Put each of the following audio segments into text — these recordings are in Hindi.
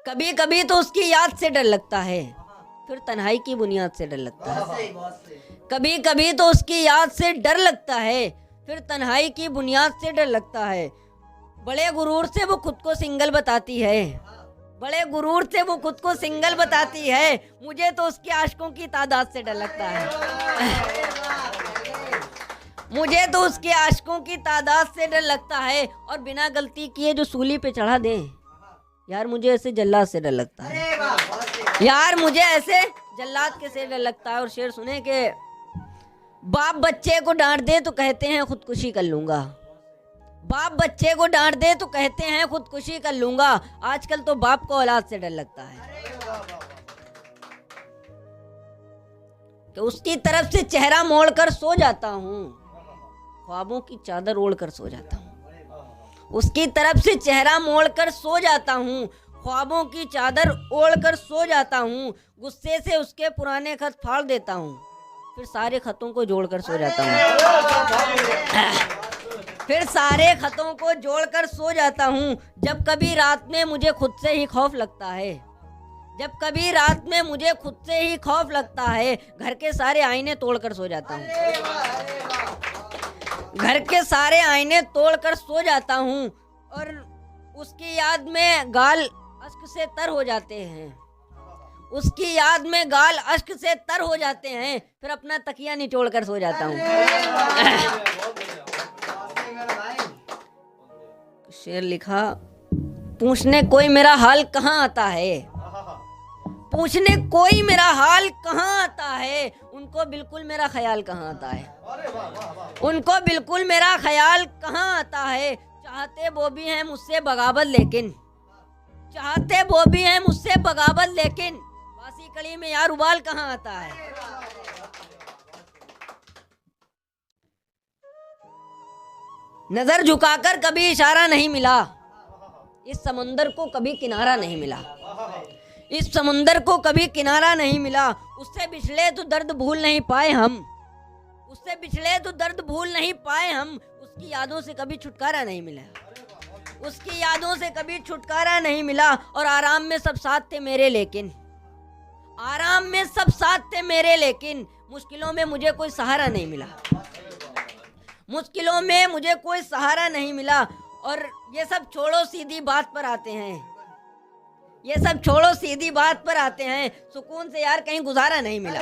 कभी कभी तो उसकी याद से डर लगता है, फिर तन्हाई की बुनियाद से डर लगता है। कभी कभी तो उसकी याद से डर लगता है, फिर तन्हाई की बुनियाद से डर लगता है। बड़े गुरूर से वो खुद को सिंगल बताती है, बड़े गुरूर से वो खुद को सिंगल बताती है। मुझे तो उसके आशिकों की तादाद से डर लगता है। मुझे तो उसके आशिकों की तादाद से डर लगता है। और बिना गलती किए जो सूली पे चढ़ा दे, यार मुझे ऐसे जल्लाद से डर लगता है। यार मुझे ऐसे जल्लाद के से डर लगता है। और शेर सुने के बाप बच्चे को डांट दे तो कहते हैं खुदकुशी कर लूंगा, बाप बच्चे को डांट दे तो कहते हैं खुदकुशी कर लूंगा। आजकल तो बाप को औलाद से डर लगता है कि उसकी तरफ से चेहरा मोड़कर सो जाता हूँ, ख्वाबों की चादर ओढ़कर सो जाता हूँ। उसकी तरफ से चेहरा मोड़कर सो जाता हूँ, ख्वाबों की चादर ओढ़कर सो जाता हूँ। गुस्से से उसके पुराने खत फाड़ देता हूँ, फिर सारे खतों को जोड़कर सो जाता हूँ। फिर सारे खतों को जोड़कर सो जाता हूँ। जब कभी रात में मुझे खुद से ही खौफ लगता है, जब कभी रात में मुझे खुद से ही खौफ लगता है, घर के सारे आईने तोड़कर सो जाता हूँ। घर के सारे आईने तोड़कर सो जाता हूँ। और उसकी याद में गाल अश्क से तर हो जाते हैं, उसकी याद में गाल अश्क से तर हो जाते हैं। फिर अपना तकिया निचोड़कर सो जाता हूँ। शेर लिखा, पूछने कोई मेरा हाल कहाँ आता है, पूछने कोई मेरा हाल कहाँ आता है। उनको बिल्कुल मेरा ख्याल कहाँ आता है, उनको बिल्कुल मेरा ख्याल कहाँ आता है। चाहते वो भी हैं मुझसे बगावत लेकिन, चाहते वो भी हैं मुझसे बगावत लेकिन, बासी कड़ी में यार उबाल कहाँ आता है। नजर झुकाकर कभी इशारा नहीं मिला, इस समुंदर को कभी किनारा नहीं मिला, इस समुंदर को कभी किनारा नहीं मिला। उससे बिछड़े तो दर्द भूल नहीं पाए हम, उससे बिछड़े तो दर्द भूल नहीं पाए हम। उसकी यादों से कभी छुटकारा नहीं मिला, उसकी यादों से कभी छुटकारा नहीं मिला। और आराम में सब साथ थे मेरे लेकिन, आराम में सब साथ थे मेरे लेकिन, मुश्किलों में मुझे कोई सहारा नहीं मिला, मुश्किलों में मुझे कोई सहारा नहीं मिला। और ये सब छोड़ो सीधी बात पर आते हैं, ये सब छोड़ो सीधी बात पर आते हैं। सुकून से यार कहीं गुजारा नहीं मिला,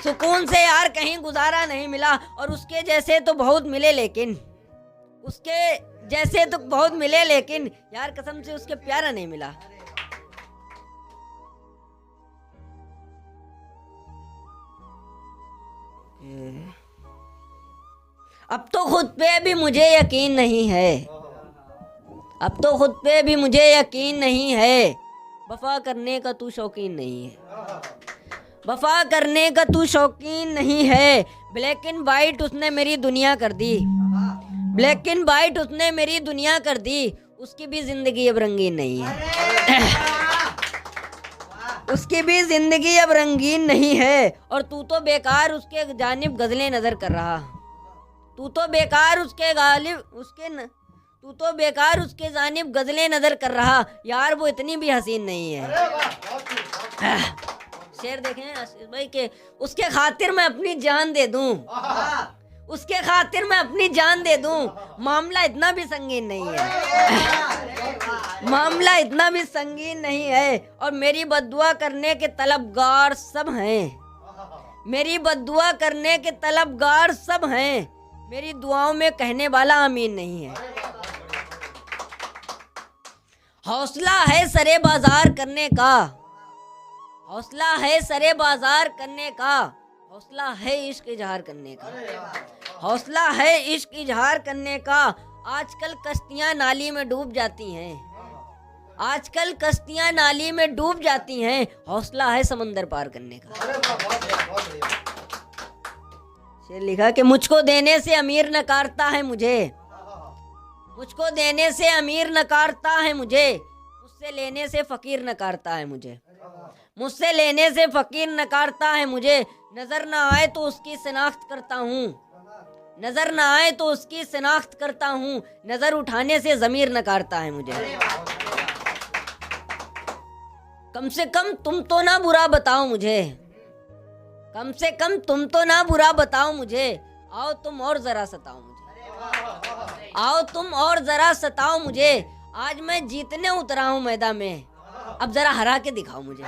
सुकून से यार कहीं गुजारा नहीं मिला। और उसके जैसे तो बहुत मिले लेकिन, उसके जैसे तो बहुत मिले लेकिन, यार कसम से उसके प्यारा नहीं मिला। अब तो खुद पे भी मुझे यकीन नहीं है, अब तो खुद पे भी मुझे यकीन नहीं है। वफा करने का तू शौकीन नहीं है, वफा करने का तू शौकीन नहीं है। ब्लैक एंड वाइट उसने मेरी दुनिया कर दी, ब्लैक एंड वाइट उसने मेरी दुनिया कर दी। उसकी भी जिंदगी अब रंगीन नहीं है, उसकी भी जिंदगी अब रंगीन नहीं है। और तू तो बेकार उसके जानिब गजलें नजर कर रहा, तू तो बेकार उसके गालिब तू तो बेकार उसके जानिब गजलें नजर कर रहा। यार वो इतनी भी हसीन नहीं है। शेर देखें आशीष भाई के, उसके खातिर मैं अपनी जान दे दूं, उसके खातिर मैं अपनी जान दे दूं। मामला इतना भी संगीन नहीं है, मामला इतना भी संगीन नहीं है। और मेरी बद्दुआ करने के तलबगार सब हैं, मेरी बद्दुआ करने के तलबगार सब हैं। मेरी दुआओं में कहने वाला आमीन नहीं है। हौसला है सरे बाजार करने का, हौसला है सरे बाजार करने का, हौसला है इश्क इजहार करने का, हौसला है इश्क इजहार करने का। आजकल कश्तियां नाली में डूब जाती हैं, आजकल कश्तियां नाली में डूब जाती हैं। हौसला है समंदर पार करने का। शेर लिखा कि मुझको देने से अमीर नकारता है मुझे, मुझको देने से अमीर नकारता है मुझे, मुझसे लेने से फकीर नकारता है मुझे, मुझसे लेने से फकीर नकारता है मुझे। नजर ना आए तो उसकी शिनाख्त करता हूँ, नजर ना आए तो उसकी शिनाख्त करता हूँ। नजर उठाने से ज़मीर नकारता है मुझे। कम से कम तुम तो ना बुरा बताओ मुझे, कम से कम तुम तो ना बुरा बताओ मुझे, आओ तुम और जरा सताओ मुझे, आओ तुम और जरा सताओ मुझे, आज मैं जीतने उतरा हूं मैदान में, अब जरा हरा के दिखाओ मुझे।